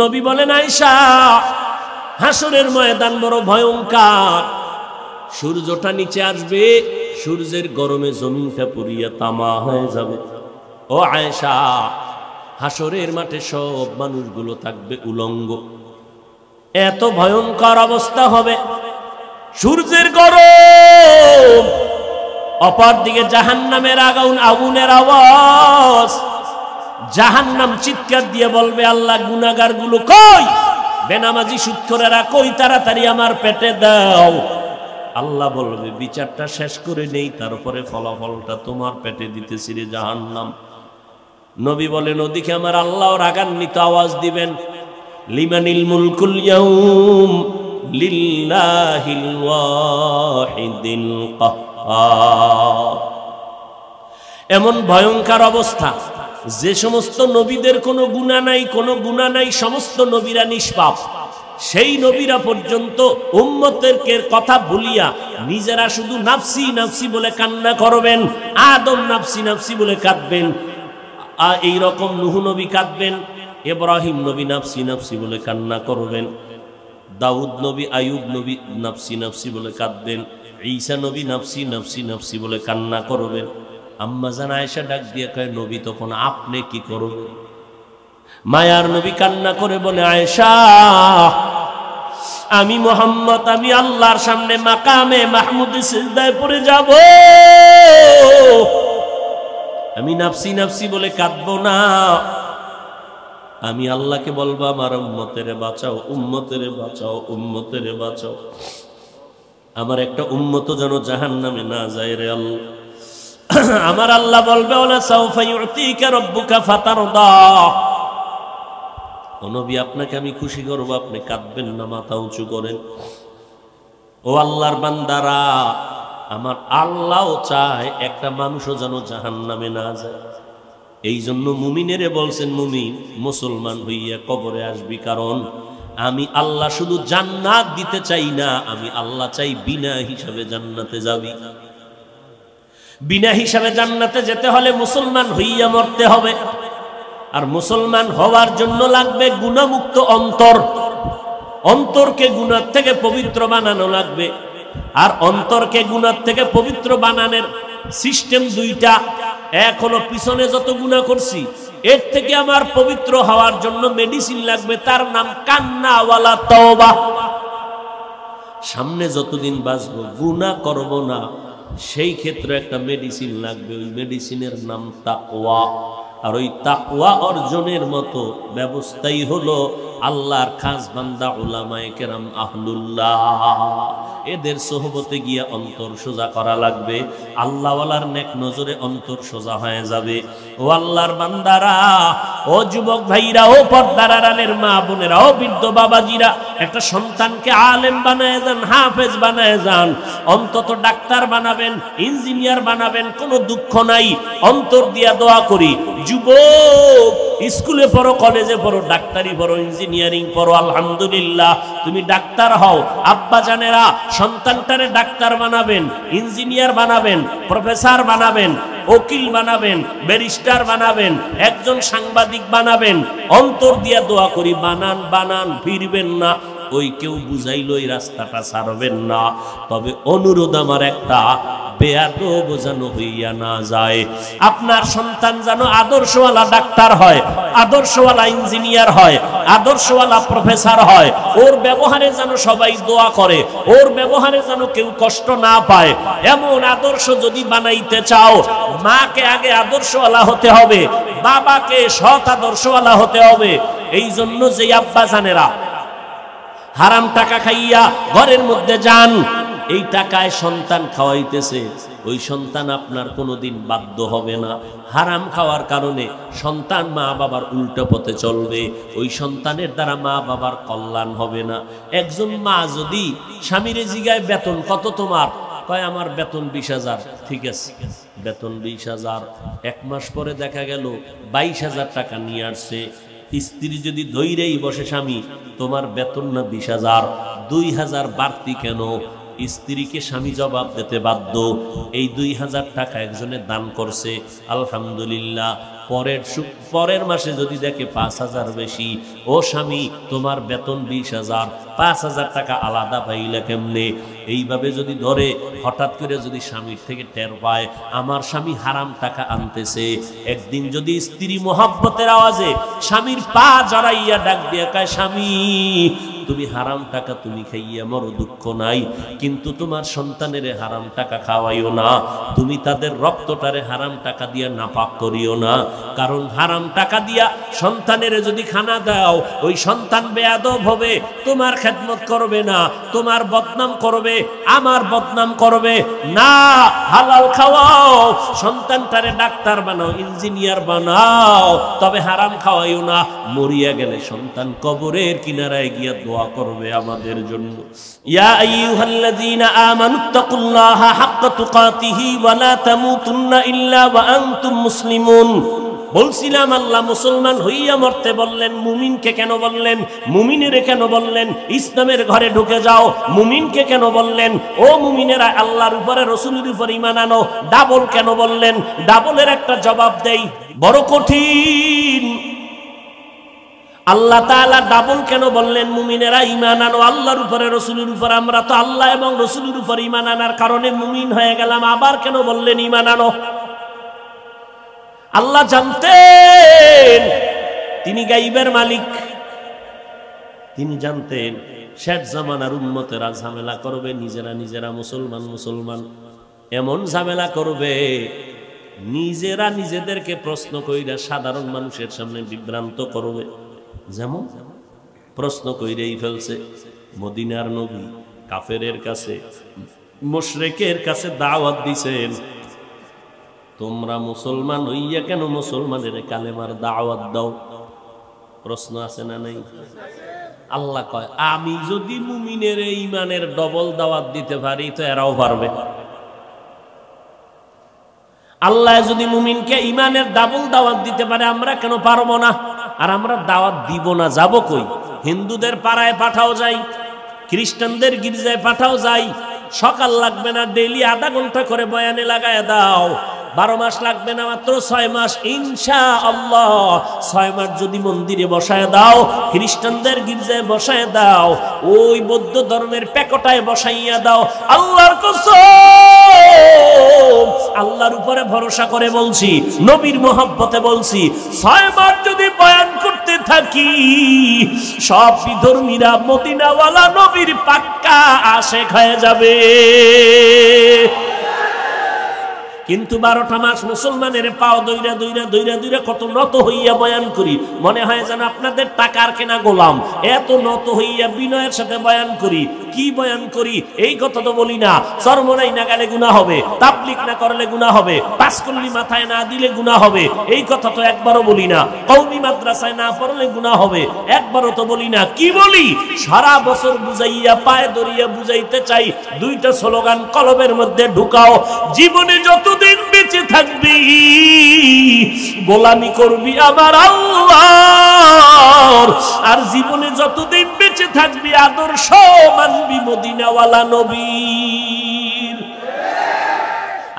নবী বলেন, আয়েশা, হাসরের ময়দান বড় ভয়ঙ্কর। সূর্যটা নিচে আসবে, সূর্যের গরমে জমিনটা পুড়িয়া তামা হয়ে যাবে। ও আয়েশা, হাসরের মাঠে সব মানুষগুলো থাকবে উলঙ্গ। এত ভয়ঙ্কর অবস্থা হবে, সূর্যের গরম, অপর দিকে জাহান্নামের আগুনের আওয়াজ। জাহান্নাম চিৎকার দিয়ে বলবে, আল্লাহ, গুনাহগার গুলো কই? বেনামাজি সুদখোরেরা কই? তাড়াতাড়ি আমার পেটে দাও। আল্লাহ বলবে, বিচারটা শেষ করে নেই, তারপরে ফলাফলটা তোমার পেটে দিতেছি রে জাহান্নাম। নবী বলেন, ওদিকে আমার আল্লাহ রাগান্বিত আওয়াজ দিবেন, লিমানিল মুলকুল ইয়াউম লিল্লাহিল ওয়াহিদিল কাহ্হার। এমন ভয়ঙ্কর অবস্থা, যে সমস্ত নবীদের কোনো গুনাহ নাই, সমস্ত নবীরা নিষ্পাপ, সেই নবীরা পর্যন্ত উম্মতেরকে কথা ভুলিয়া নিজেরা শুধু নাফসি নাফসি বলে কান্না করবেন। আদম নাফসি নাফসি বলে কাঁদবেন, এইরকম নূহ নবী কাঁদবেন, ইব্রাহিম নবী নাফসি নাফসি বলে কান্না করবেন, দাউদ নবী, আইয়ুব নবী নাফসি নাফসি বলে কাঁদবেন, ঈসা নবী নাফসি নাফসি নাফসি বলে কান্না করবেন। আম্মা জান আয়েশা ডাক দিয়ে কয়, নবী তখন আপনি কি করবেন? মায়ার নবী কান্না করে বলে, আয়েশা, আমি মুহাম্মদ, আমি আল্লাহর সামনে মাকামে মাহমুদে সিজদায় পড়ে যাব, আমি নাফসি নাফসি বলে কাঁদবো না। আমি আল্লাহকে বলবো, আমার উম্মতেরে বাঁচাও, উম্মতেরে বাঁচাও, উম্মতেরে বাঁচাও, আমার একটা উম্মত যেন জাহান্নামে না যায় রে আল্লাহ। আমার আল্লাহ বলবে, ওলা সাউফা ইউতিকা রাব্বুকা ফাতারদা। ও নবী, আপনাকে আমি খুশি করব, আপনি কাঁদবেন না, মাথা উঁচু করেন। ও আল্লাহর বান্দারা, আমার আল্লাহও চায় একটা মানুষও যেন জাহান্নামে না যায়। এই জন্য মুমিনেরে বলছেন, মুমিন মুসলমান হইয়া কবরে আসবি, কারণ আমি আল্লাহ শুধু জান্নাত দিতে চাই না, আমি আল্লাহ চাই বিনা হিসাবে জান্নাতে যাবি। বিনা হিসাবে জান্নাতে যেতে হলে মুসলমান হইয়া মরতে হবে, আর মুসলমান হওয়ার জন্য লাগবে গুনাহমুক্ত অন্তর। অন্তরকে গুনাহ থেকে পবিত্র বানানো লাগবে, আর অন্তরকে গুনাহ থেকে পবিত্র বানানোর সিস্টেম দুইটা। এক হলো, পিছনে যত গুনাহ করছি এর থেকে আমার পবিত্র হওয়ার জন্য মেডিসিন লাগবে, তার নাম কান্না ওয়ালা তওবা। সামনে যতদিন বাঁচবো গুনাহ করব না, সেই ক্ষেত্রে একটা মেডিসিন লাগবে, ওই মেডিসিনের নাম তাকওয়া। আর ওই তাকওয়া অর্জনের মতো ব্যবস্থাই হলো আল্লাহর খাস বান্দা উলামায়ে কেরাম আহলুল্লাহ, এদের সোহবতে গিয়া অন্তর সোজা করা লাগবে। আল্লাহওয়ালার নেক নজরে অন্তর সোজা হয়ে যাবে। ও আল্লাহর বান্দারা, ও যুবক ভাইরা, ও পর্দার আড়ালের মা বোনেরা, ও বৃদ্ধ বাবাজিরা, একটা সন্তানকে আলেম বানায় যান, হাফেজ বানায় যান, অন্তত ডাক্তার বানাবেন, ইঞ্জিনিয়ার বানাবেন, কোনো দুঃখ নাই। অন্তর দিয়া দোয়া করি, যুবক, স্কুলে পড়ো, কলেজে পড়ো, ডাক্তারি পড়ো, ইঞ্জিনিয়ারিং পড়ো, আলহামদুলিল্লাহ, তুমি ডাক্তার হও। আব্বা জানেরা সন্তানটারে ডাক্তার বানাবেন, ইঞ্জিনিয়ার বানাবেন, প্রফেসর বানাবেন, উকিল বানাবেন, ব্যারিস্টার বানাবেন, একজন সাংবাদিক বানাবেন। অন্তর দিয়া দোয়া করি, বানান বানান, ফিরবেন না। ওই কেউ বুঝাইল এই রাস্তাটা ছাড়বেন না। তবে অনুরোধ আমার একটা, বেয়াদব বোঝানো হইয়া না যায়। আপনার সন্তান যেন আদর্শওয়ালা ডাক্তার হয়, আদর্শওয়ালা ইঞ্জিনিয়ার হয়, আদর্শওয়ালা প্রফেসর হয়। ওর ব্যবহারে যেন সবাই দোয়া করে, ওর ব্যবহারে যেন কেউ কষ্ট না পায়। এমন আদর্শ যদি বানাইতে চাও, মাকে আগে আদর্শওয়ালা হতে হবে, বাবাকে সৎ আদর্শওয়ালা হতে হবে। এই জন্য যে আব্বা জানেরা হারাম টাকা খাইয়া ঘরের মধ্যে যান, এই টাকায় সন্তান খাওয়াইতেছে, ওই সন্তান আপনার কোনোদিন বাধ্য হবে না। হারাম খাওয়ার কারণে সন্তান মা বাবার উল্টো পথে চলবে, ওই সন্তানের দ্বারা মা বাবার কল্যাণ হবে না। একজন মা যদি স্বামীরে জিগায়, বেতন কত তোমার? কয়, আমার বেতন 20,000। ঠিক আছে, বেতন 20,000। এক মাস পরে দেখা গেল 22,000 টাকা নিয়ে আসছে। স্ত্রী যদি ধৈরেই বসে, স্বামী তোমার বেতন না 20,000, 2,000 বাড়তি কেন? স্ত্রীকে স্বামী জবাব দিতে বাধ্য, এই 2,000 টাকা একজনে দান করছে, আলহামদুলিল্লাহ, পরের মাসে যদি দেখে 5,000 বেশি, ও স্বামী তোমার বেতন 20,000, 5,000 টাকা আলাদা পাইলে কেমনে? এইভাবে যদি ধরে হঠাৎ করে যদি স্বামীর থেকে টের পায় আমার স্বামী হারাম টাকা আনতেছে, একদিন যদি স্ত্রী মোহাব্বতের আওয়াজে স্বামীর পা জড়াইয়া ডাক দিয়ে কয়, স্বামী তুমি হারাম টাকা তুমি খাইয়া মরো, দুঃখ নাই, কিন্তু তোমার সন্তানের হারাম টাকা খাওয়াইও না, তুমি তাদের রক্তটারে হারাম টাকা দিয়া নাপাক করিও না। কারণ হারাম টাকা দিয়া সন্তানের যদি খানা দাও, ওই সন্তান বেয়াদব হবে, তোমার খেদমত করবে না, তোমার বদনাম করবে, আমার বদনাম করবে না। হালাল খাওয়াও, সন্তানটারে ডাক্তার বানাও, ইঞ্জিনিয়ার বানাও, তবে হারাম খাওয়াইও না। মরিয়া গেলে সন্তান কবরের কিনারায় গিয়া দোয়া করবে আমাদের জন্য। ইয়া আইয়ুহাল্লাযীনা আমানুত্তাকুল্লাহা হাক্কা তুকাতিহি ওয়া লা তামুতুন্না ইল্লা ওয়া আনতুম মুসলিমুন। বলছিলাম আল্লাহ মুসলমান হইয়া মরতে বললেন, মুমিনকে কেন বললেন? মুমিনের কেন বললেন ইসলামের ঘরে ঢুকে যাও? মুমিনকে কেন বললেন ও মুমিনেরা আল্লাহর উপরে রাসূলের উপর ঈমান আনো? ডাবল কেন বললেন? ডাবলের একটা জবাব দেই, বড় কঠিন। আল্লাহ তাআলা ডাবল কেন বললেন? মুমিনেরা ঈমান আনো আল্লাহর উপরে রাসূলের উপর। আমরা তো আল্লাহ এবং রাসূলের উপর ঈমান আনার কারণে মুমিন হয়ে গেলাম, আবার কেন বললেন ঈমান আনো? আল্লাহ জানতেন তিনি গাইবের মালিক, তিনি জানতেন শেষ জামানার উম্মতেরা ঝামেলা করবে, নিজেরা মুসলমান এমন ঝামেলা করবে, নিজেরা নিজেদেরকে প্রশ্ন কইরা সাধারণ মানুষের সামনে বিভ্রান্ত করবে। যেমন প্রশ্ন কইরেই ফেলছে, মদিনার নবী কাফেরের কাছে, মুশরিকের কাছে দাওয়াত দিছেন, তোমরা মুসলমান হইয়া কেন মুসলমানের কালেমার দাওয়াত দাও? প্রশ্ন আছে না নাই? আল্লাহ কয়, আমি যদি মুমিনের ঈমানের ডবল দাওয়াত দিতে পারি তো এরাও পারবে। আল্লাহ যদি মুমিনকে ঈমানের ডাবল দাওয়াত দিতে পারে, আমরা কেন পারবো না? আর আমরা দাওয়াত দিব না, যাব কই? হিন্দুদের পাড়ায় পাঠাও যাই, খ্রিস্টানদের গির্জায় পাঠাও যাই, সকাল লাগবে না, ডেইলি আধা ঘন্টা করে বয়ানে লাগায় দাও, 12 মাস লাগবে না, মাত্র 6 মাস ইনশাআল্লাহ। 6 মাস যদি মন্দিরে বসায় দাও, খ্রিস্টানদের গির্জায় বসায় দাও, ওই বৌদ্ধ ধর্মের প্যাকটায় বসাইয়া দাও, আল্লাহর কসম, আল্লাহর উপরে ভরসা করে বলছি, নবীর মহব্বতে বলছি, 6 মাস যদি বয়ান করতে থাকি, সব বিধর্মীরা মদিনাওয়ালা নবীর পাক্কা আশেক হয়ে যাবে। কিন্তু 12টা মাস মুসলমানের পাও দইরা কত নত হইয়া বয়ান করি, মনে হয় যেন আপনাদের টাকার কেনা গোলাম, এত নত হইয়া বিনয়ের সাথে বয়ান করি। কি বয়ান করি এই কথা তো বলি না, চরমনাই না গেলে গুনাহ হবে, তাবলীগ না করলে গুনাহ হবে, পাঁচকল্লি মাথায় না দিলে গুনাহ হবে, এই কথা তো একবারও বলি না। কওমি মাদ্রাসায় না পড়লে গুনাহ হবে, একবারও তো বলি না। কি বলি? সারা বছর বুঝাইয়া পায়ে ধরিয়া বুঝাইতে চাই, 2টা স্লোগান কলবের মধ্যে ঢুকাও, জীবনে যতদিন বেঁচে থাকবি গোলামি করবি আমার আল্লাহর, আর জীবনে যতদিন বেঁচে থাকবি আদর্শ মানবি মদিনাওয়ালা নবীর।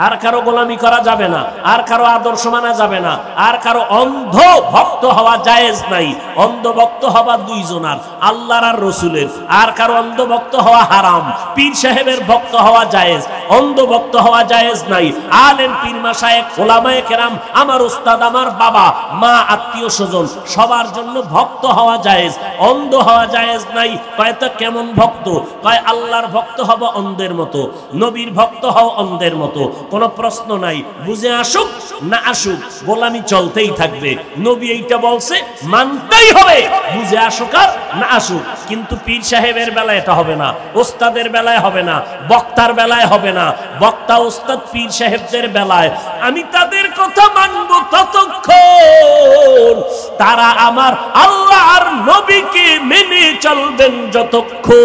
আর কারো গোলামি করা যাবে না, আর কারো আদর্শ মানা যাবে না, আর কারো অন্ধ ভক্ত হওয়া জায়েজ নাই। অন্ধ ভক্ত হওয়া 2 জনার, আল্লাহর আর রসুলের। আর কারো অন্ধ ভক্ত হওয়া হারাম। পীর সাহেবের ভক্ত হওয়া জায়েজ, অন্ধ ভক্ত হওয়া জায়েজ নাই। আলেম পীর মাশায়েখ ওলামায়ে কেরাম, আমার উস্তাদ, আমার বাবা মা, আত্মীয় স্বজন, সবার জন্য ভক্ত হওয়া জায়েজ, অন্ধ হওয়া জায়েজ নাই। কয় তো কেমন ভক্ত? কয় আল্লাহর ভক্ত হব অন্ধের মতো, নবীর ভক্ত হও অন্ধের মতো, কোনো প্রশ্ন নাই। বুঝে আসুক না আসুক, গোলামি চলতেই থাকবে। নবী এইটা বলছে, মানতেই হবে, বুঝে আসুক আর না আসুক। কিন্তু পীর সাহেবের বেলায় এটা হবে না, ওস্তাদের বেলায় হবে না, বক্তার বেলায় হবে না। বক্তা ওস্তাদ পীর সাহেবদের বেলায় আমি তাদের কথা মানব ততক্ষণ তারা আমার আল্লাহ আর নবীকে মেনে চলবেন যতক্ষণ।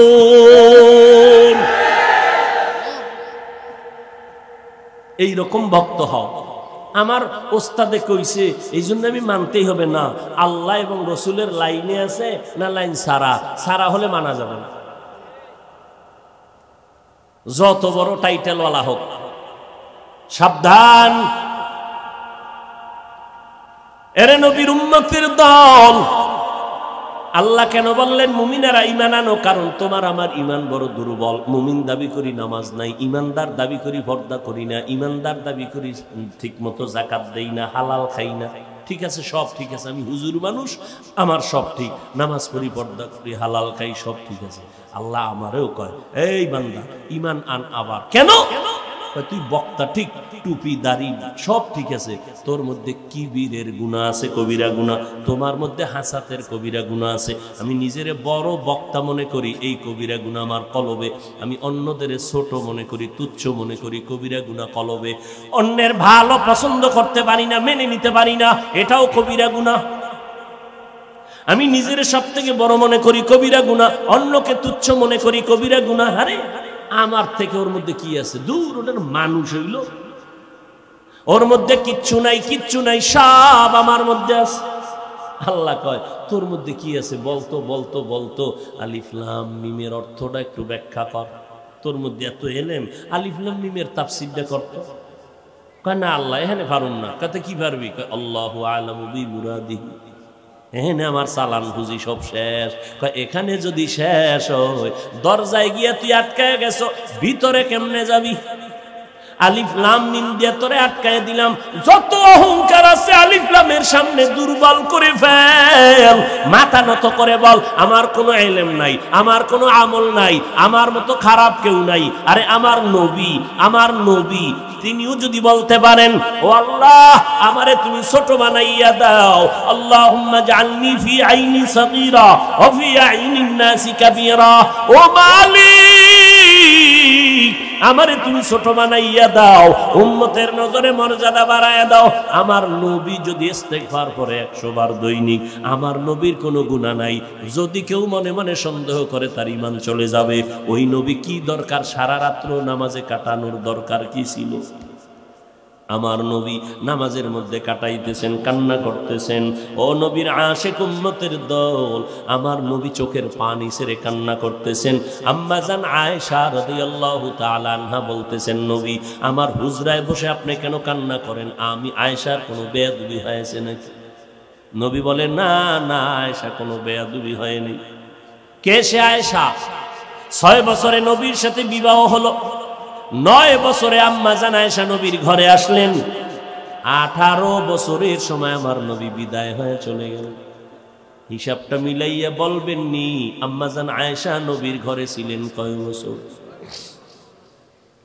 এইরকম ভক্ত হও। আমার ওস্তাদে কইছে এই জন্য আমি মানতেই হবে না। আল্লাহ এবং রসুলের লাইনে আছে না লাইন সারা হলে মানা যাবে না, যত বড় টাইটেলওয়ালা হোক। সাবধান, এরে নবীর উম্মতের দল, আল্লাহ কেন বললেন মুমিনেরা ঈমান আনো? কারণ তোমার আমার ঈমান বড় দুর্বল। মুমিন দাবি করি নামাজ নাই, ঈমানদার দাবি করি পর্দা করি না, ঈমানদার দাবি করি ঠিকমতো যাকাত দেই না, হালাল খাই না। ঠিক আছে, সব ঠিক আছে, আমি হুজুর মানুষ, আমার সব ঠিক, নামাজ পড়ি, পর্দা করি, হালাল খাই, সব ঠিক আছে। আল্লাহ আমারেও কয়, এই বান্দা ঈমান আন। আবার কেন? তুই বক্তা ঠিক, টুপি দাড়ি সব ঠিক আছে, তোর মধ্যে কিবিরের গুনাহ আছে, কবিরা গুনাহ। তোমার মধ্যে হাসাতের কবিরা গুনাহ আছে। আমি নিজেরে বড় বক্তা মনে করি, এই কবিরা গুনাহ আমার কলবে। আমি অন্যদের ছোট মনে করি, তুচ্ছ মনে করি, কবিরা গুনাহ কলবে। অন্যের ভালো পছন্দ করতে পারি না, মেনে নিতে পারি না, এটাও কবিরা গুনাহ। আমি নিজের সব থেকে বড় মনে করি, কবিরা গুনাহ। অন্যকে তুচ্ছ মনে করি, কবিরা গুনাহ। আরে আমার থেকে ওর মধ্যে কি আছে? দূর, ওটার মানুষ হইল, ওর মধ্যে কিচ্ছু নাই, কিচ্ছু নাই, সব আমার মধ্যে আছে। আল্লাহ কয়, তোর মধ্যে কি আছে? বলতো বলতো বলতো আলিফ লাম মিমের অর্থটা একটু ব্যাখ্যা কর। তোর মধ্যে এত এলেম, আলিফ লাম মিমের তাফসীরটা করতো। কয় না আল্লাহ এখানে পারুন না। কত কি পারবি? কয় আল্লাহু আ'লামু বিমুরাদিহি। এখানে আমার চালান বুঝি সব শেষ। এখানে যদি শেষ হয়, দরজায় গিয়া তুই আটকায় গেছো, ভিতরে কেমনে যাবি? আলিফ লাম মিম দিয়ে তোরে আটকায় দিলাম। যত অহংকার আছে আলিফ লামের সামনে দুর্বল করে ফেল। মাথা নত করে বল, আমার কোনো ইলম নাই, আমার কোনো আমল নাই, আমার মতো খারাপ কেউ নাই। আরে আমার নবী তিনিও যদি বলতে পারেন, ও আল্লাহ আমারে তুমি ছোট বানাইয়া দাও, আল্লাহুম্মা জাআলনি ফি আইনি সাগীরা ওয়া ফি আইনিন নাসি কাবীরা। ও মালিক আমারে তুমি ছোট বানাইয়া দাও, উম্মতের নজরে মর্যাদা বাড়াইয়া দাও। আমার নবী যদি ইস্তেগফার করে 100 বার দৈনিক, আমার নবীর কোনো গুনাহ নাই। যদি কেউ মনে মনে সন্দেহ করে, তার ঈমান চলে যাবে। ওই নবী কি দরকার সারা রাত্র নামাজে কাটানোর দরকার কি ছিল? আমার নবী নামাজের মধ্যে কাটাইতেছেন, কান্না করতেছেন। ও নবীর আশিক উম্মতের দল, আমার নবী চোখের পানি ছেড়ে কান্না করতেছেন। আম্মা জান আয়েশা রাদিয়াল্লাহু তাআলা আনহা বলতেছেন, নবী আমার হুজরায় বসে আপনি কেন কান্না করেন? আমি আয়েশার কোনো বেয়াদবি হয়েছে নাকি? নবী বলেন, না না, আয়েশা কোনো বেয়াদবি হয়নি। কে সে আয়েশা? 6 বছরে নবীর সাথে বিবাহ হলো। 9 বছরে আম্মা জান আয়েশা নবীর ঘরে আসলেন। 18 বছরের সময় আমার নবী বিদায় হয়ে চলে গেলেন। হিসাবটা মিলাইয়া বলবেন নি, আম্মা জান আয়েশা নবীর ঘরে ছিলেন কয় বছর?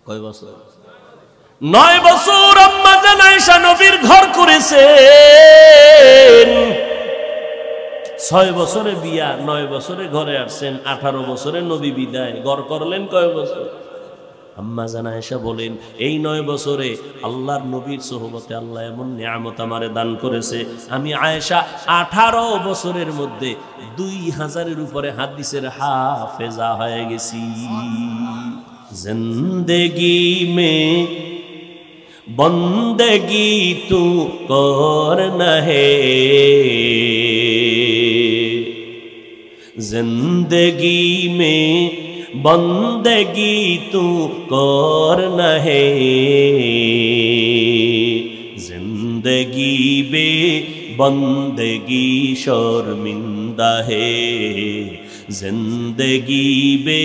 কয় বছর? 9 বছর আম্মা জান আয়েশা নবীর ঘর করেছেন। 6 বছরে বিয়া, 9 বছরে ঘরে আসছেন, 18 বছরে নবী বিদায়, ঘর করলেন কয় বছর? আম্মা জান আয়েশা বলেন, এই 9 বছরে আল্লাহর নবীর সোহবতে আল্লাহ এমন নিয়ামত আমারে দান করেছে, আমি আয়েশা 18 বছরের মধ্যে 2000-এর উপরে হাদিসের হাফেজা হয়ে গেছি। জিন্দেগি মে বন্দেগি তু করনা হে, জিন্দেগি মে बंदगी तू करना है, जिंदगी बे बंदगी शर्मिंदा है, जिंदगी बे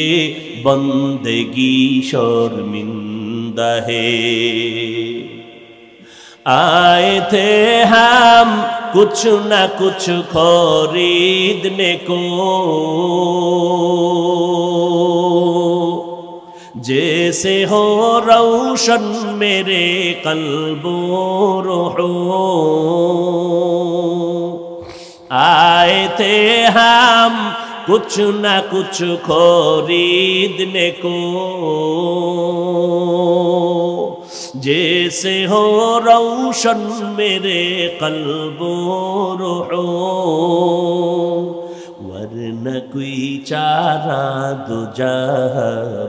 बंदगी शर्मिंदा है। आए थे हम कुछ न कुछ खरीदने को, जैसे हो रोशन मेरे कल्बो रूहो। आए थे हम कुछ न कुछ खरीदने को, जैसे हो रोशन मेरे कल्बो रूहो। वरना कोई चारा दूजा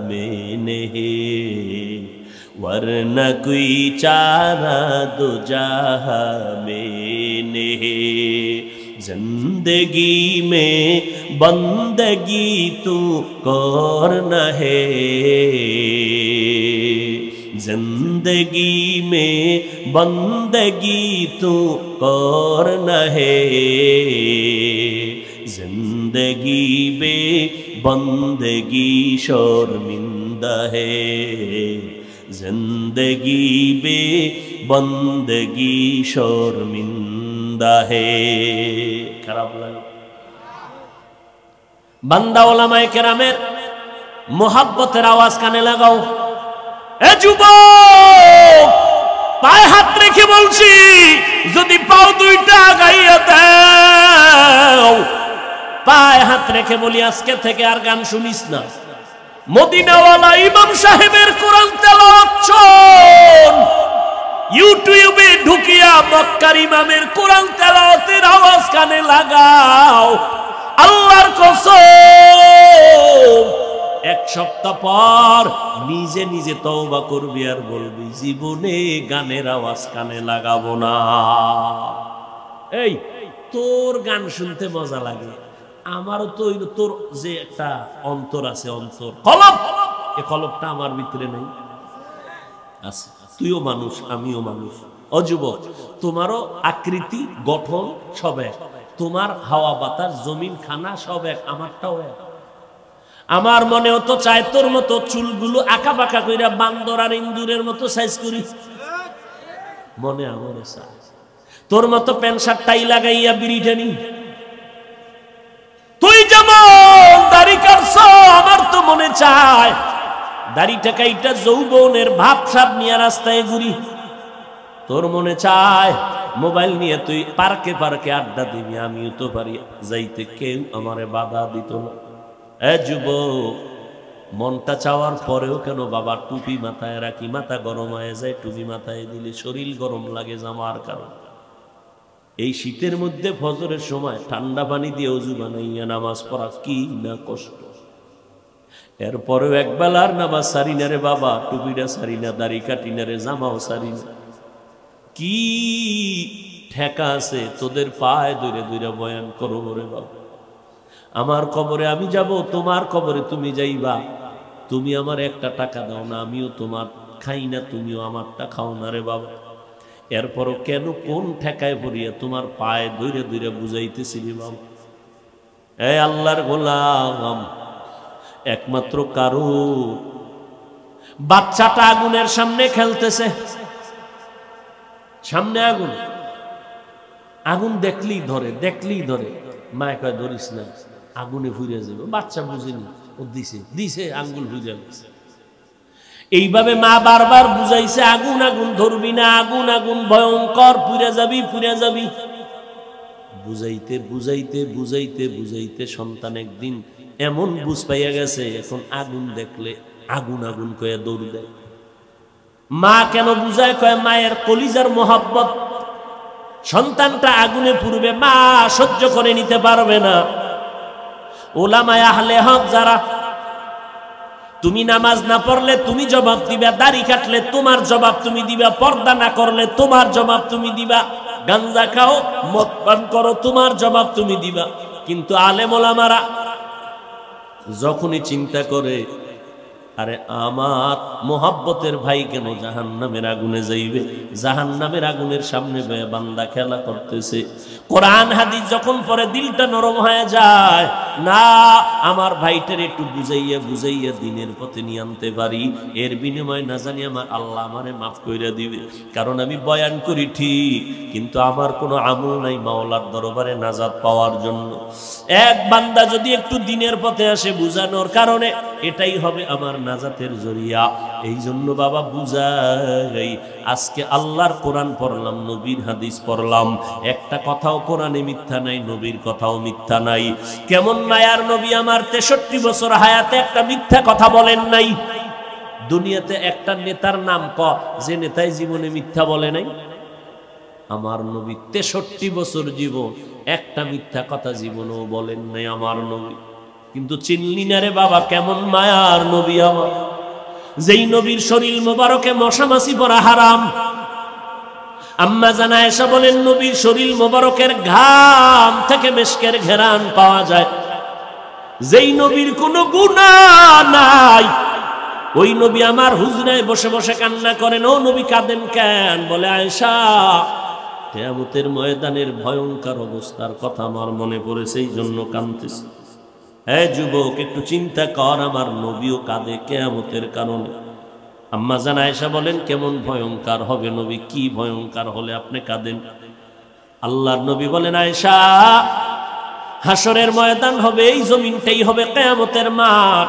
में नहीं, वरना कोई चारा दूजा में नहीं। जिंदगी में बंदगी तू करना है, जिंदगी में बंदगी तू करना है, जिंदगी बे बंदगी शर्मिंदा है, जिंदगी बे बंदगी शर्मिंदा है। खराब लगे बंदा उलामाए केरामेर मोहब्बतेर आवाज काने लागाओ। ए যুবক পায়ে হাত রেখে বলছি, যদি পাও দুইটা গাইয়া দাও, পায়ে হাত রেখে বলি আজকে থেকে আর গান শুনিস না। মদিনাওয়ালা ইমাম সাহেবের কোরআন তেলাওয়াত শোন, ইউটিউবে ঢুকিয়া মক্কার ইমামের কোরআন তেলাওয়াতের আওয়াজ কানে লাগাও। আল্লাহর কসম এক সপ্তাহ পর নিজে নিজে তওবা করবি আর বলবি জীবনে গানের আওয়াজ কানে লাগাবো না। এই তোর গান শুনতে মজা লাগে, আমারও তো তোর যে একটা অন্তর আছে, অন্তর কলব, এই কলবটা আমার ভিতরে নেই আছে। তুইও মানুষ, আমিও মানুষ। অযুবক তোমারও আকৃতি গঠন সব এক, তোমার হাওয়া বাতাস জমিন খানা সব এক, আমারটাও এক। আমার মনেও তো চায় তোর মতো চুলগুলো আঁকা বাঁকা কইরা বান্দর আর ইন্দুরের মতো সাইজ করি, মনে আমার চায় তোর মতো প্যান্ট শার্ট টাই লাগাইয়া বিড়ি টানি। তুই যেমন দাড়ি কাটছ, আমার তো মনে চায় দাড়িটা কাইটা যৌবনের ভাব সাপ নিয়ে রাস্তায় ঘুরি। তোর মনে চায় মোবাইল নিয়ে তুই পার্কে পার্কে আড্ডা দিবি, আমিও তো পারি যাইতে, কেউ আমারে বাধা দিত না। এ যুবক মনটা চাওয়ার পরেও কেন বাবা টুপি মাথায় রাখি, মাথা গরম হয়ে যায়, টুপি মাথায় দিলে শরীর গরম লাগে জামার কারণে। এই শীতের মধ্যে ফজরের সময় ঠান্ডা পানি দিয়ে ওযু বানাইয়া নামাজ পড়া কি না কষ্ট। এরপরেও একবেলার নামাজ সারি না রে বাবা, টুপিটা সারি না, দাড়ি কাটি না রে, জামাও সারি না। কি ঠেকা আছে তোদের পায়ে দূরে দূরে বয়ান করো রে বাবা। আমার কবরে আমি যাব, তোমার কবরে তুমি যাইবা। তুমি আমার একটা টাকা দাও না, আমিও তোমার খাই না, তুমিও আমারটা খাও না রে বাবা। এরপরও কেন কোন ঠেকায় পড়িয়া তোমার পায়ে দূরে দূরে বুঝাইতেছিলি বাবা। এই আল্লাহর গোলাম একমাত্র কারো বাচ্চাটা আগুনের সামনে খেলতেছে, সামনে আগুন, আগুন দেখলেই ধরে, দেখলেই ধরে। মায় কয় ধরিস না, আগুনে ফুরিয়ে যাবে। বাচ্চা বুঝেনি, ও দিছে দিছে আঙ্গুল ফুরিয়ে গেছে। এইভাবে মা বারবার বুঝাইছে আগুন আগুন ধরবি না, আগুন আগুন ভয়ঙ্কর, পুড়ে যাবি পুড়ে যাবি। বুঝাইতে বুঝাইতে বুঝাইতে বুঝাইতে সন্তান একদিন এমন বুঝ পাইয়া গেছে, এখন আগুন দেখলে আগুন আগুন কয়ে দৌড় দেয়। মা কেন বুঝায়? কয় মায়ের কলিজার মোহাব্বত, সন্তানটা আগুনে পুড়বে, মা সহ্য করে নিতে পারবে না। ওলামায়ে আহলে হক যারা, তুমি নামাজ না পড়লে তুমি জবাব দিবা, দাড়ি কাটলে তোমার জবাব তুমি দিবা, পর্দা না করলে তোমার জবাব তুমি দিবা, গাঞ্জা খাও মদ পান করো তোমার জবাব তুমি দিবা। কিন্তু আলেম ওলামারা যখনই চিন্তা করে আরে আমার মোহাব্বতের ভাই কেন জাহান্নামের আগুনে যাইবে, জাহান্নামের আগুনের সামনে বান্দা খেলা করতেছে, কোরআন হাদিস যখন পরে দিলটা নরম হয়ে যায়, না আমার ভাইটার একটু বুঝাইয়া বুঝাইয়া দিনের পথে নিয়ে আনতে পারি, এর বিনিময়ে না জানি আমার আল্লাহ আমারে মাফ কইরা দিবে। কারণ আমি বয়ান করি ঠিক, কিন্তু আমার কোনো আমল নাই মাওলার দরবারে নাজাত পাওয়ার জন্য। এক বান্দা যদি একটু দিনের পথে আসে বুঝানোর কারণে, এটাই হবে আমার নাজাতের জরিয়া। এই জন্য বাবা বুঝাই, আজকে আল্লাহর কোরআন পড়লাম, নবীর হাদিস পড়লাম, একটা কথাও কোরআনে মিথ্যা নাই, নবীর কথাও মিথ্যা নাই। কেমন মায়ার নবী আমার 63 বছর হায়াতে একটা মিথ্যা কথা বলেন নাই। দুনিয়াতে একটা নেতার নাম ক যে নেতাই জীবনে মিথ্যা বলে নাই? আমার নবী 63 বছর জীবন, একটা মিথ্যা কথা জীবনেও বলেন নাই আমার নবী। কিন্তু চিনলি না রে বাবা কেমন মায়ার নবী আমার, যেই নবীর শরীর মোবারকে মশা মাছি পড়া হারাম। আম্মা জানা আয়েশা বলেন নবীর শরীর মোবারকের ঘাম থেকে মিশকের ঘেরান পাওয়া যায়। যেই নবীর কোনো গুনাহ নাই, ওই নবী আমার হুজরায় বসে বসে কান্না করেন। ও নবী কাঁদেন কেন? বলে আয়েশা, কিয়ামতের ময়দানের ভয়ঙ্কর অবস্থার কথা আমার মনে পড়েছে, এই জন্য কাঁদতেছি। হ্যাঁ যুবক, একটু চিন্তা কর, আমার নবীও কাঁদে কিয়ামতের কারণে। আম্মা জান আয়েশা বলেন, কেমন ভয়ঙ্কর হবে নবী? কি ভয়ঙ্কর হলে আপনি কাঁদেন? আল্লাহর নবী বলেন, আয়েশা, হাসরের ময়দান হবে, এই জমিনটাই হবে কিয়ামতের মাঠ।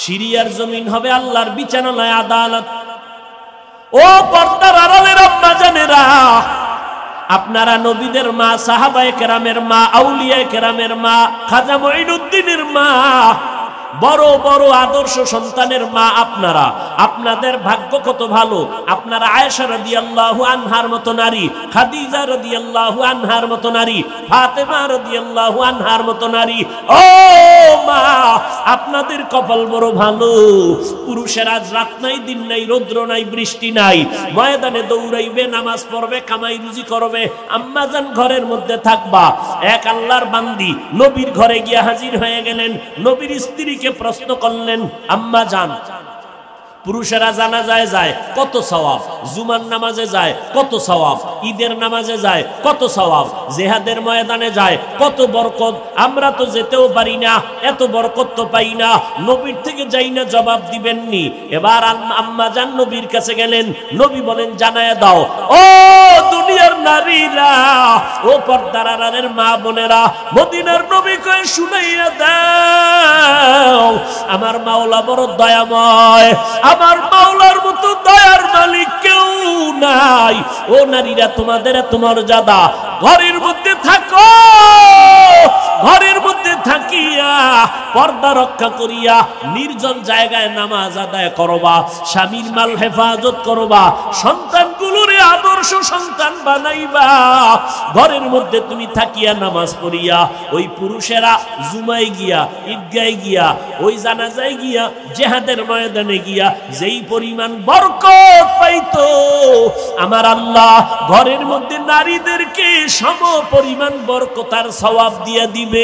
সিরিয়ার জমিন হবে আল্লাহর বিচারালয়, আদালত। ও পর্দার আড়ালের আম্মা জানেরা, আপনারা নবীদের মা, সাহাবায়ে কেরামের মা, আউলিয়ায়ে কেরামের মা, খাজা মঈনুদ্দিনের মা, বড় বড় আদর্শ সন্তানের মা আপনারা। আপনাদের ভাগ্য কত ভালো, আপনারা আয়েশা রাদিয়াল্লাহু আনহার মতো নারী, খাদিজা রাদিয়াল্লাহু আনহার মতো নারী, ফাতেমা রাদিয়াল্লাহু আনহার মতো নারী। ও মা, আপনাদের কপাল বড় ভালো। পুরুষের আজ রাত নাই, দিন নাই, রৌদ্র নাই, বৃষ্টি নাই, ময়দানে দৌড়াইবে, নামাজ পড়বে, কামাই রুজি করবে। আম্মা জান ঘরের মধ্যে থাকবা। এক আল্লাহর বান্দি নবীর ঘরে গিয়ে হাজির হয়ে গেলেন। নবীর স্ত্রীকে প্রশ্ন করলেন, আম্মা জান, পুরুষেরা জানাজায় যায় কত সওয়াব, জুমার নামাজে যায় কত সওয়াব, ঈদের নামাজে যায় কত সওয়াব, জিহাদের ময়দানে যায় কত বরকত, আমরা তো যেতেও পারি না, এত বরকত তো পাই না, নবীর থেকে যাই না জবাব দিবেননি। এবার আম্মা জান নবীর কাছে গেলেন। নবী বলেন, জানায়া দাও ও দুনিয়ার নারীরা, ও পর্দার আড়ালের মা বোনেরা, মদিনার নবী কয়ে শুনাইয়া দাও, আমার মাওলা বড় দয়াময়, আমার মাওলার মতো দয়ার মালিক কেউ নাই। ও নারীরা, তোমাদের এত মর্যাদা, ঘরের মধ্যে থাকো, ঘরের মধ্যে থাকিয়া পর্দা রক্ষা করিয়া নির্জন জায়গায় নামাজ আদায় করবা, স্বামীর মাল হেফাজত করবা, সন্তানগুলোরে আদর্শ সন্তান বানাইবা। ঘরের মধ্যে তুমি থাকিয়া নামাজ পড়িয়া, ওই পুরুষেরা জুমায় গিয়া, ঈদগায় গিয়া, ওই জানাজায় গিয়া, জিহাদের ময়দানে গিয়া যেই পরিমাণ বরকত পাইতো, আমার আল্লাহ ঘরের মধ্যে নারীদেরকে সম পরিমাণ বরকতার সওয়াব দিয়া দিবেন।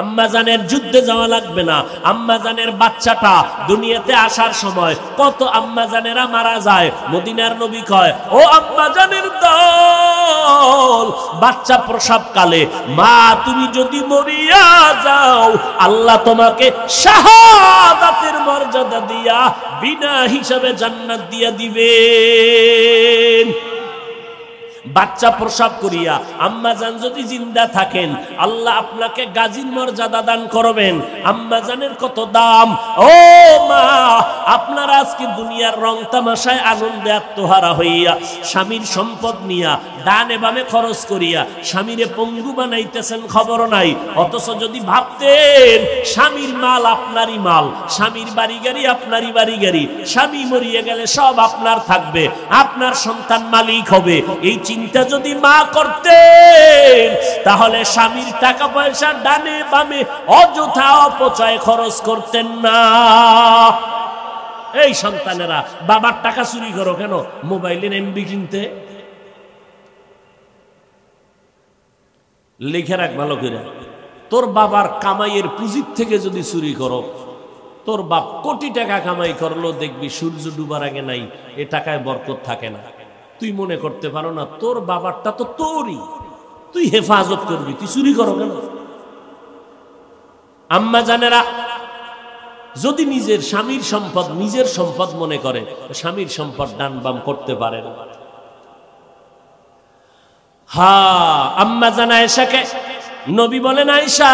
আম্মা জানের যুদ্ধে যাওয়া লাগবে না। আম্মা জানের বাচ্চাটা দুনিয়াতে আসার সময় কত আম্মা জানেরা মারা যায়। মদিনার নবী কয়, ও আম্মা জানের দল, বাচ্চা প্রসবকালে মা তুমি যদি মরিয়া যাও, আল্লাহ তোমাকে শাহাদাতের মর্যাদা দিয়া বিনা হিসাবে জান্নাত দিয়া দিবেন। বাচ্চা প্রসব করিয়া আম্মা জান যদি জিন্দা থাকেন, আল্লাহ আপনাকে গাজীর মর্যাদা দান করবেন। আম্মা জানের কত দাম। ও মা, আপনারা আজকে দুনিয়ার রং তামাশায় আনন্দে আত্মহারা হইয়া স্বামীর সম্পদ নিয়া ডানে বামে খরচ করিয়া স্বামীরে পঙ্গু বানাইতেছেন, খবর নাই। অথচ যদি ভাবতেন স্বামীর মাল আপনারই মাল, স্বামীর বাড়ি গাড়ি আপনারই বাড়ি গাড়ি, স্বামী মরিয়ে গেলে সব আপনার থাকবে, আপনার সন্তান মালিক হবে, এই চিন্তা যদি মা করতেন, তাহলে স্বামীর টাকা পয়সা ডানে বামে অযথা অপচয় খরচ করতেন না। এই সন্তানেরা, বাবার টাকা চুরি করো কেন? মোবাইলের এমবি কিনতে। লিখে রাখ ভালো করে, তোর বাবার কামাইয়ের পুঁজির থেকে যদি চুরি করো, তোর বাপ কোটি টাকা কামাই করলো, দেখবি সূর্য ডুবার আগে নাই, এ টাকায় বরকত থাকে না। তুই মনে করতে পারো না তোর বাবারটা তো তোরই, তুই হেফাজত করবি, তুই চুরি করো কেন? আম্মা জানেরা যদি নিজের স্বামীর সম্পদ নিজের সম্পদ মনে করে, স্বামীর সম্পদ ডান বাম করতে পারে না। আম্মা জান আয়েশাকে নবী বলেন, আয়েশা,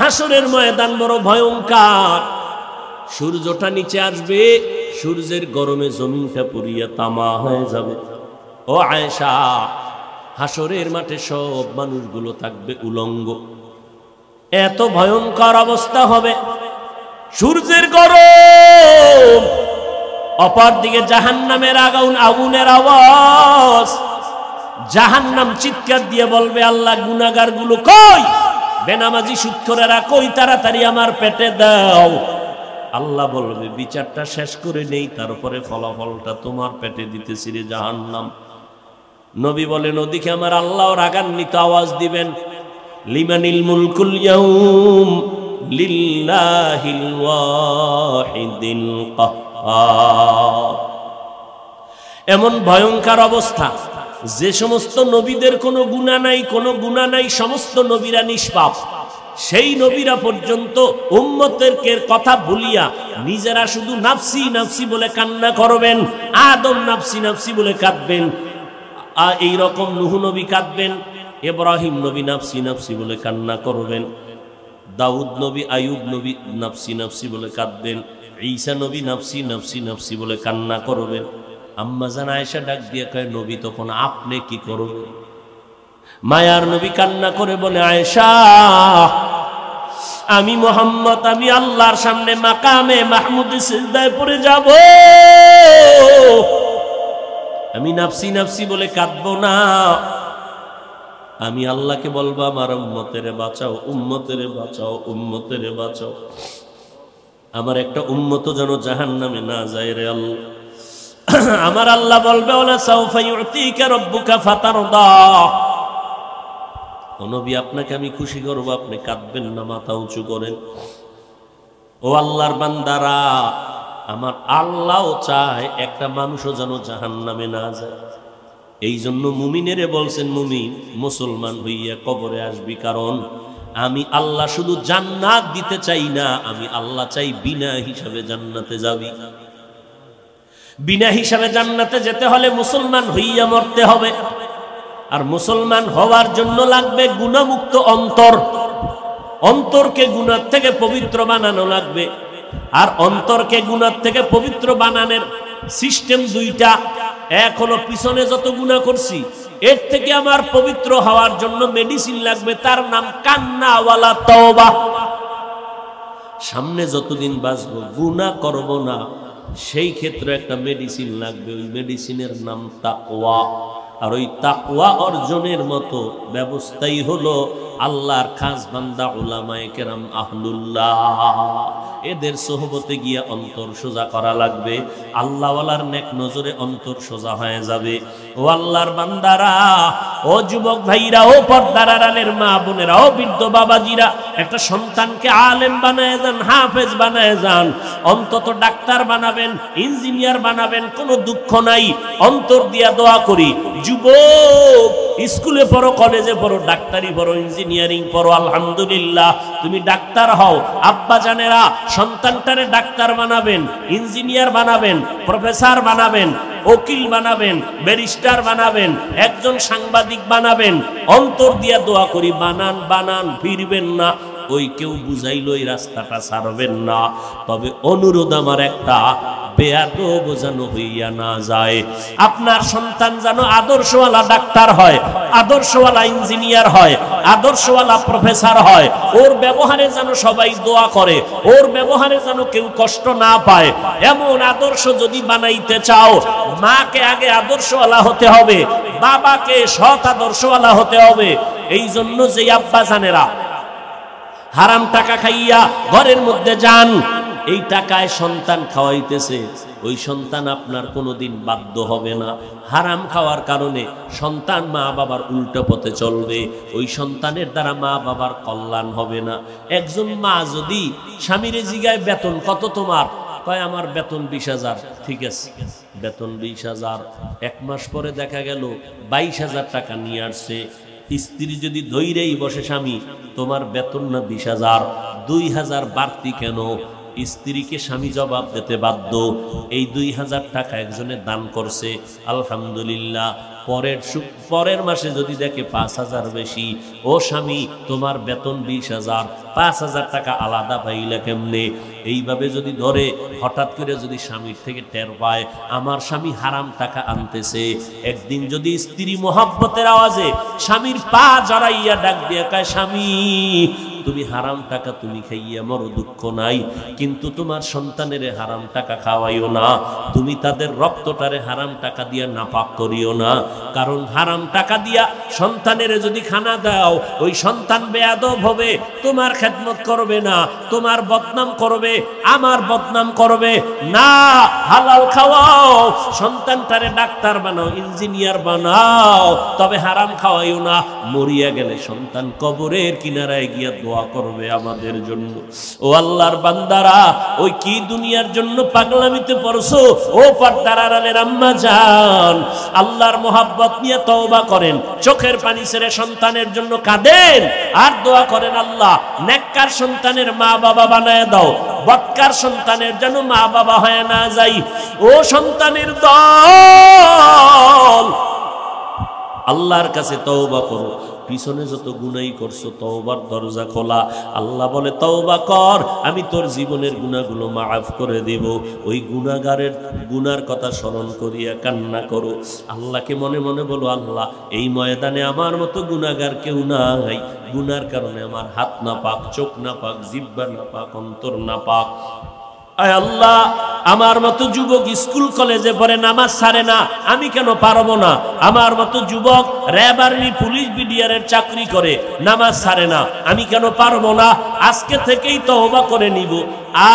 হাসরের ময়দান বড় ভয়ঙ্কর, সূর্যটা নিচে আসবে, সূর্যের গরমে জমিনটা পুড়িয়া তামা হয়ে যাবে। ও আয়েশা, হাসরের মাঠে সব মানুষগুলো থাকবে উলঙ্গ, এত ভয়ঙ্কর অবস্থা হবে, সূর্যের গরম, অপর দিকে জাহান্নামের আগুনের আওয়াজ। জাহান্নাম চিৎকার দিয়ে বলবে, আল্লাহ গুনাহগার গুলো কই, বেনামাজি সুদখোরেরা কই, তাড়াতাড়ি আমার পেটে দাও। আল্লাহ বলবে, বিচারটা শেষ করে নেই, তারপরে ফলাফলটা তোমার পেটে দিতেছি রে জাহান্নাম। নবী বলেন, ওদিকে আমার আল্লাহ রাগান্বিত আওয়াজ দিবেন, লিমানিল মুলকুল ইয়াউম, লিল্লাহিল ওয়াহিদিল কাহ্হার। এমন ভয়ঙ্কর অবস্থা, যে সমস্ত নবীদের কোনো গুনাহ নাই, সমস্ত নবীরা নিষ্পাপ, সেই নবীরা পর্যন্ত উম্মতের কথা ভুলিয়া নিজেরা শুধু নাফসি নাফসি বলে কান্না করবেন। আদম নাফসি নাফসি বলে কাঁদবেন, এই রকম নূহ নবী কাঁদবেন, ইব্রাহিম নবী নাফসি নাফসি বলে কান্না করবেন, দাউদ নবী আইয়ুব নবী নাফসি নাফসি বলে কাঁদবেন, ঈসা নবী নাফসি নাফসি নাফসি বলে কান্না করবেন। আম্মা জান আয়েশা ডাক দিয়ে কয়, নবী তখন আপনি কি করবেন? মায়ার নবী কান্না করে বলে, আয়েশা, আমি মুহাম্মদ, আমি আল্লাহর সামনে মাকামে মাহমুদে সিজদায় পড়ে যাব, আমি নাফসি নাফসি বলে কাঁদবো না। আমি আল্লাহকে বলবো, আমার উম্মতেরে বাঁচাও, উম্মতেরে বাঁচাও, উম্মতেরে বাঁচাও, আমার একটা উম্মত যেন জাহান্নামে না যায় রে আল্লাহ। আমার আল্লাহ বলবে, ওলা সাউফা ইউতিকা রাব্বুকা ফাতারদা, ও নবী আপনাকে আমি খুশি করব, আপনি কাঁদবেন না, মাথা উঁচু করেন। ও আল্লাহর বান্দারা, আমার আল্লাহও চায় একটা মানুষও যেন জাহান্নামে না যায়। এই জন্য মুমিনেরে বলছেন, মুমিন মুসলমান হইয়া কবরে আসবি, কারণ আমি আল্লাহ শুধু জান্নাত দিতে চাই না, আমি আল্লাহ চাই বিনা হিসাবে জান্নাতে যাবি। বিনা হিসাবে জান্নাতে যেতে হলে মুসলমান হইয়া মরতে হবে, আর মুসলমান হওয়ার জন্য লাগবে গুনাহমুক্ত অন্তর। অন্তরকে গুনাহ থেকে পবিত্র বানানো লাগবে, আর অন্তরকে গুনাহ থেকে পবিত্র বানানোর সিস্টেম দুইটা। এক হলো, পিছনে যত গুনাহ করছি এর থেকে আমার পবিত্র হওয়ার জন্য মেডিসিন লাগবে, তার নাম কান্না ওয়ালা তওবা। সামনে যতদিন বাঁচবো গুনাহ করব না, সেই ক্ষেত্রে একটা মেডিসিন লাগবে, ওই মেডিসিনের নাম তাকওয়া। আর ওই তাকওয়া অর্জনের মতো ব্যবস্থাই হলো আল্লাহর খাস বান্দা উলামায়ে কেরাম আহলুল্লাহ, এদের সোহবতে গিয়ে অন্তর সোজা করা লাগবে। আল্লাহওয়ালার নেক নজরে অন্তর সোজা হয়ে যাবে। ও আল্লাহর বান্দারা, ও যুবক ভাইরা, ও পর্দার আড়ালের মা বোনেরা, ও বৃদ্ধ বাবাজিরা, একটা সন্তানকে আলেম বানায় যান, হাফেজ বানায় যান, অন্তত ডাক্তার বানাবেন, ইঞ্জিনিয়ার বানাবেন, কোনো দুঃখ নাই। অন্তর দিয়া দোয়া করি, যুবক স্কুলে পড়ো, কলেজে পড়ো, ডাক্তারি পড়ো, ইঞ্জিনিয়ারিং পড়ো, আলহামদুলিল্লাহ তুমি ডাক্তার হও। আব্বা জানেরা সন্তানটারে ডাক্তার বানাবেন, ইঞ্জিনিয়ার বানাবেন, প্রফেসর বানাবেন, উকিল বানাবেন, ব্যারিস্টার বানাবেন, একজন সাংবাদিক বানাবেন। অন্তর দিয়া দোয়া করি, বানান বানান, ফিরবেন না। ওই কেউ বুঝাইলো এই রাস্তাটা ছাড়বেন না। তবে অনুরোধ আমার একটা, বেয়াদব যেন হইয়া না যায়। আপনার সন্তান যেন আদর্শওয়ালা ডাক্তার হয়, আদর্শওয়ালা ইঞ্জিনিয়ার হয়, আদর্শওয়ালা প্রফেসর হয়। ওর ব্যবহারে যেন সবাই দোয়া করে, ওর ব্যবহারে যেন কেউ কষ্ট না পায়। এমন আদর্শ যদি বানাইতে চাও, মাকে আগে আদর্শওয়ালা হতে হবে, বাবাকে সৎ আদর্শওয়ালা হতে হবে। এই জন্য যে আব্বা জানেরা হারাম টাকা খাইয়া ঘরের মধ্যে যান, এই টাকায় সন্তান খাওয়াইতেছে, ওই সন্তান আপনার কোনোদিন বাধ্য হবে না। হারাম খাওয়ার কারণে সন্তান মা বাবার উল্টো পথে চলবে, ওই সন্তানের দ্বারা মা বাবার কল্যাণ হবে না। একজন মা যদি স্বামীরে জিগায়, বেতন কত তোমার? কয় আমার বেতন 20,000। ঠিক আছে, বেতন 20,000। এক মাস পরে দেখা গেল 22,000 টাকা নিয়ে আসছে। স্ত্রী যদি ধৈরেই বসে, স্বামী তোমার বেতন না 20,000, 2,000 বাড়তি কেন? স্ত্রীকে স্বামী জবাব দিতে বাধ্য, এই 2,000 টাকা একজনে দান করছে, আলহামদুলিল্লাহ। পরের মাসে যদি দেখে 5,000 বেশি, ও স্বামী তোমার বেতন 20,000, 5,000 টাকা আলাদা পাইলে কেমনে? এইভাবে যদি ধরে, হঠাৎ করে যদি স্বামীর থেকে টের পায় আমার স্বামী হারাম টাকা আনতেছে, একদিন যদি স্ত্রী মোহাব্বতের আওয়াজে স্বামীর পা জড়াইয়া ডাক দিয়ে কয়, স্বামী তুমি হারাম টাকা তুমি খাইয়া মরো, দুঃখ নাই, কিন্তু তোমার সন্তানের হারাম টাকা খাওয়াইও না, তুমি তাদের রক্তটারে হারাম টাকা দিয়া নাপাক করিও না। কারণ হারাম টাকা দিয়া সন্তানের যদি খানা দাও, ওই সন্তান বেয়াদব হবে, তোমার খেদমত করবে না, তোমার বদনাম করবে, আমার বদনাম করবে না। হালাল খাওয়াও, সন্তানটারে ডাক্তার বানাও, ইঞ্জিনিয়ার বানাও, তবে হারাম খাওয়াইও না। মরিয়া গেলে সন্তান কবরের কিনারায় গিয়া দোয়া করবে আমাদের জন্য। ও আল্লাহর বান্দারা, ওই কি দুনিয়ার জন্য পাগলামিতে পড়ছো? ও পর্দার আড়ালের আম্মা জান, আল্লাহর মোহাব্বত নিয়ে তওবা করেন, চোখের পানি ছেড়ে সন্তানের জন্য কাঁদেন আর দোয়া করেন, আল্লাহ নেককার সন্তানের মা বাবা বানায় দাও, বদকার সন্তানের যেন মা বাবা হয়ে না যাই। ও সন্তানের দল, আল্লাহর কাছে তওবা করো। পিছনে যত গুনাহ করছো তওবার দরজা খোলা। আল্লাহ বলে তওবা কর, আমি তোর জীবনের গুনাহগুলো মাফ করে দেব। ওই গুনাহগারের গুনার কথা স্মরণ করিয়া কান্না করো। আল্লাহকে মনে মনে বলো, আল্লাহ এই ময়দানে আমার মতো গুনাহগার কেউ নাই। গুনার কারণে আমার হাত না পাক, চোখ না পাক, জিহ্বা না পাক, অন্তর না পাক। আয় আল্লাহ, আমার মতো যুবক স্কুল কলেজে পড়ে নামাজ ছাড়ে না, আমি কেন পারবো না? আমার মতো যুবক র্যাব আর্মি পুলিশ বিডিআরের চাকরি করে, নামাজ ছাড়ে না, আমি কেন পারবো না? আজকে থেকেই তওবা করে নিব।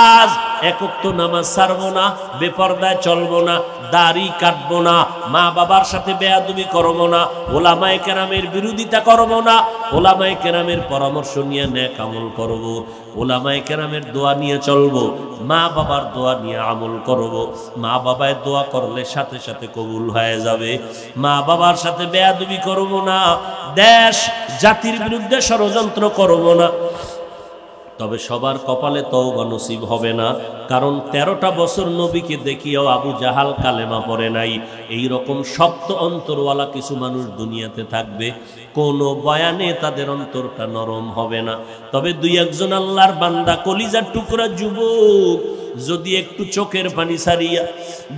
আজ একক তো নামাজ ছাড়বো না, বেপরদায় চলবো না, দাড়ি কাটবো না, মা বাবার সাথে বেয়াদবি করবো না, ওলামায়ে কেরামের বিরোধিতা করবো না, ওলামায়ে কেরামের পরামর্শ নিয়ে নেক আমল করবো, ওলামায়ে কেরামের দোয়া নিয়ে চলবো, মা বাবার দোয়া নিয়ে আমল করবো। মা বাবায় দোয়া করলে সাথে সাথে কবুল হয়ে যাবে। মা বাবার সাথে বেয়াদবি করবো না, দেশ জাতির বিরুদ্ধে ষড়যন্ত্র করবো না। তবে সবার কপালে তওবা নসিব হবে না, কারণ 13টা বছর নবীকে দেখিয়াও আবু জাহাল কালেমা পড়ে নাই। এই রকম শক্ত অন্তরওয়ালা কিছু মানুষ দুনিয়াতে থাকবে, কোনো বয়ানে তাদের অন্তরটা নরম হবে না। তবে দুই একজন আল্লাহর বান্দা, কলিজার টুকরা যুবক যদি একটু চোখের পানি ছাড়িয়া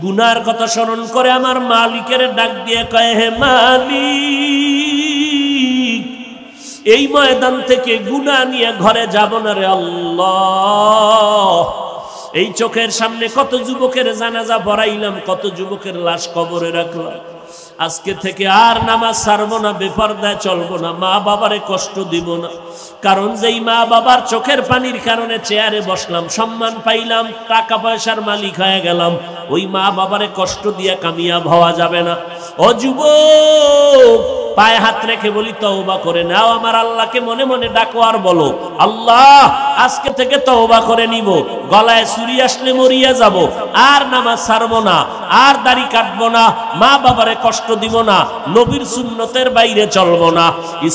গুনার কথা স্মরণ করে আমার মালিকের ডাক দিয়ে কয়, হে মালিক, এই ময়দান থেকে গুনাহ নিয়ে ঘরে যাব না রে আল্লাহ। এই চোখের সামনে কত যুবকের জানাজা পড়াইলাম, কত যুবকের লাশ কবরে রাখলাম। আজকে থেকে আর নামাজ ছাড়বো না, বেপরদায় চলবো না, মা বাবারে কষ্ট দিব না। কারণ যেই মা বাবার চোখের পানির কারণে চেয়ারে বসলাম, সম্মান পাইলাম, টাকা পয়সার মালিক হয়ে গেলাম, ওই মা বাবারে কষ্ট দিয়া কামিয়াব হওয়া যাবে না। ও যুবক, পায়ে হাত রেখে বলি তওবা করে নাও। আমার আল্লাহকে মনে মনে ডাকো আর বলো, আল্লাহ আজকে থেকে তওবা করে নিব, গলায় ছুরি আসলে মরিয়া যাব, আর নামাজ ছাড়বো না, আর দাড়ি কাটবো না, মা বাবারে কষ্ট দিব না, নবীর সুন্নতের বাইরে চলবো না।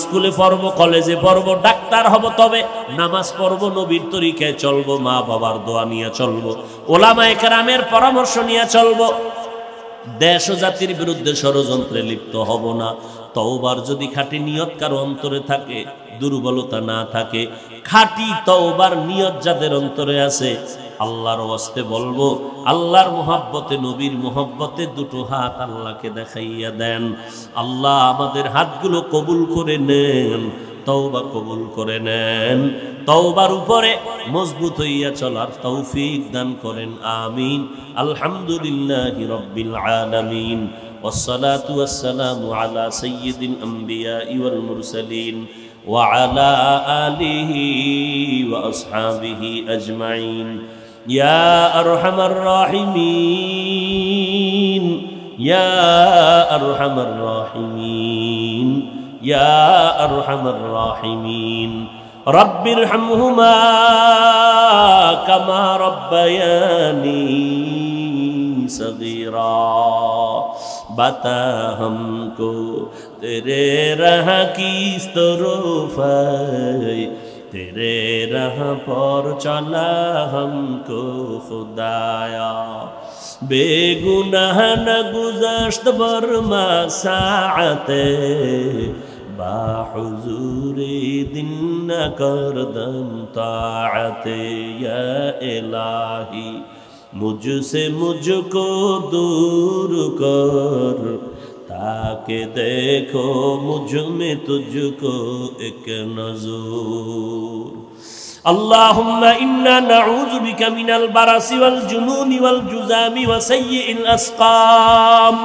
স্কুলে পড়বো, কলেজে পড়বো, ডাক্তার হব, তবে নামাজ পড়বো, নবীর তরিকায় চলবো, মা বাবার দোয়া নিয়ে চলবো, ওলামায়ে কেরামের পরামর্শ নিয়ে চলবো, দেশ ও জাতির বিরুদ্ধে ষড়যন্ত্রে লিপ্ত হব না। তওবার যদি খাঁটি নিয়ত কারো অন্তরে থাকে, দুর্বলতা না থাকে, খাঁটি তওবার নিয়ত যাদের অন্তরে আছে, আল্লাহর ওয়াস্তে বলবো, আল্লাহর মোহাব্বতে, নবীর মোহাব্বতে দুটো হাত আল্লাহকে দেখাইয়া দেন। আল্লাহ আমাদের হাতগুলো কবুল করে নেন, তওবা কবুল করে নেন, তওবার উপরে মজবুত হইয়া চলার তৌফিক দান করেন, আমিন। আলহামদুলিল্লাহি রাব্বিল আলামিন, والصلاة والسلام على سيد الأنبياء والمرسلين وعلى آله وأصحابه أجمعين يا أرحم الراحمين يا أرحم الراحمين يا أرحم الراحمين رب ارحمهما كما ربياني सगीरा बता हमको तेरे राह की तरफ तेरे राह पर चला हमको खुदाया बेगुनाह न गुज़श्त बरमा साअते बाहुज़ूरे दिन न करदम ताअते या इलाही मुझसे मुझको दूर कर ताकि देखो मुझ में तुझको एक नज़र अल्लाहुम्मा इन्ना नऊज़ु बिका मिनल बरसी वल जुनूनि वल जुज़ामी व सय्यिल अस्क़ाम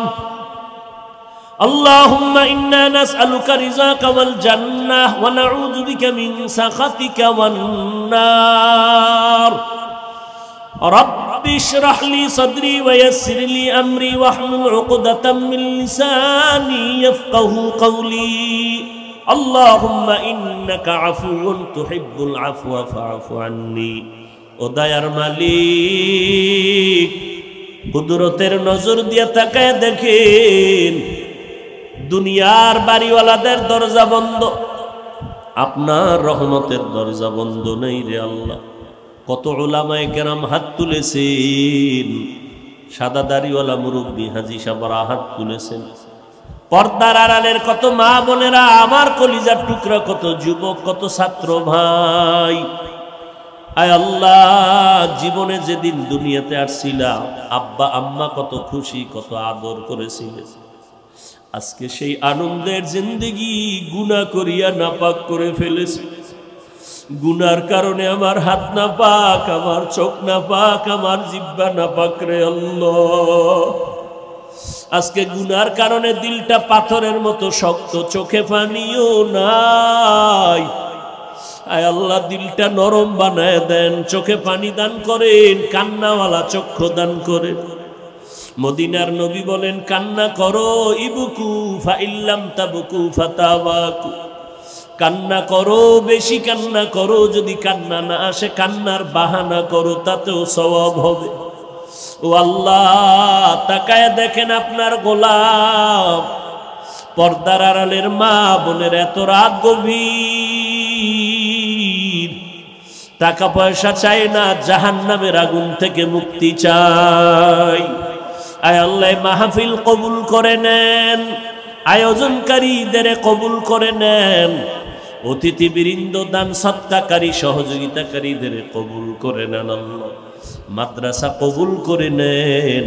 अल्लाहुम्मा इन्ना नस्अलुका रिज़ाका वल जन्नह व नऊज़ु बिका मिन सख़तिका वन नार रब्बि इश्रह ली सदरी व यस्सिर ली अमरी वहलुल उक़दतम मिन लिसानी यफ़क़हू क़ौली আল্লাহুম্মা ইন্নাকা আফুউন তুহিব্বুল আফওয়া ফাআফু আন্নী। ও দয়ার মালিক, কুদরতের নজর দিয়ে তাকায় দেখেন, দুনিয়ার বাড়িওয়ালাদের দরজা বন্ধ, আপনার রহমতের দরজা বন্ধ নেই রে আল্লাহ। কত উলামায়ে কেরাম হাত তুলেছেন, সাদা দাড়িওয়ালা মুরব্বী হাজী সাহেবরা হাত তুলেছেন, পর্দার আড়ালের কত মা বোনেরা, আমার কলিজার টুকরা কত যুবক, কত ছাত্র ভাই। আয় আল্লাহ, জীবনে যেদিন দুনিয়াতে আসছিলাম আব্বা আম্মা কত খুশি, কত আদর করেছিলেন। আজকে সেই আনন্দের জিন্দেগি গুনাহ করিয়া নাপাক করে ফেলেছি। গুনার কারণে আমার হাত নাপাক, আমার চোখ নাপাক, আমার জিহ্বা নাপাক রে আল্লাহ। আজকে গুনার কারণে দিলটা পাথরের মতো শক্ত, চোখে পানিও নাই। আয় আল্লাহ, দিলটা নরম বানায় দেন, চোখে পানি দান করেন, কান্নাওয়ালা চক্ষু দান করেন। মদিনার নবী বলেন, কান্না করো, ইবুকু ফাইল্লাম তাবুকু ফাতাবাকু। কান্না করো, বেশি কান্না করো, যদি কান্না না আসে কান্নার বাহানা করো, তাতেও সওয়াব হবে। ও আল্লাহ, তাকায় দেখেন আপনার গোলাম, পর্দার আড়ালের মা বোনের এত রাত গভীর, টাকা পয়সা চাই না, জাহান্নামের আগুন থেকে মুক্তি চাই। আয় আল্লাহ, মাহফিল কবুল করে নেন, আয়োজনকারীদের কবুল করে নেন, অতিথিবৃন্দ, দান সৎকারী সহযোগিতাকারীদের কবুল করে নেন আল্লাহ। মাদ্রাসা কবুল করে নেন।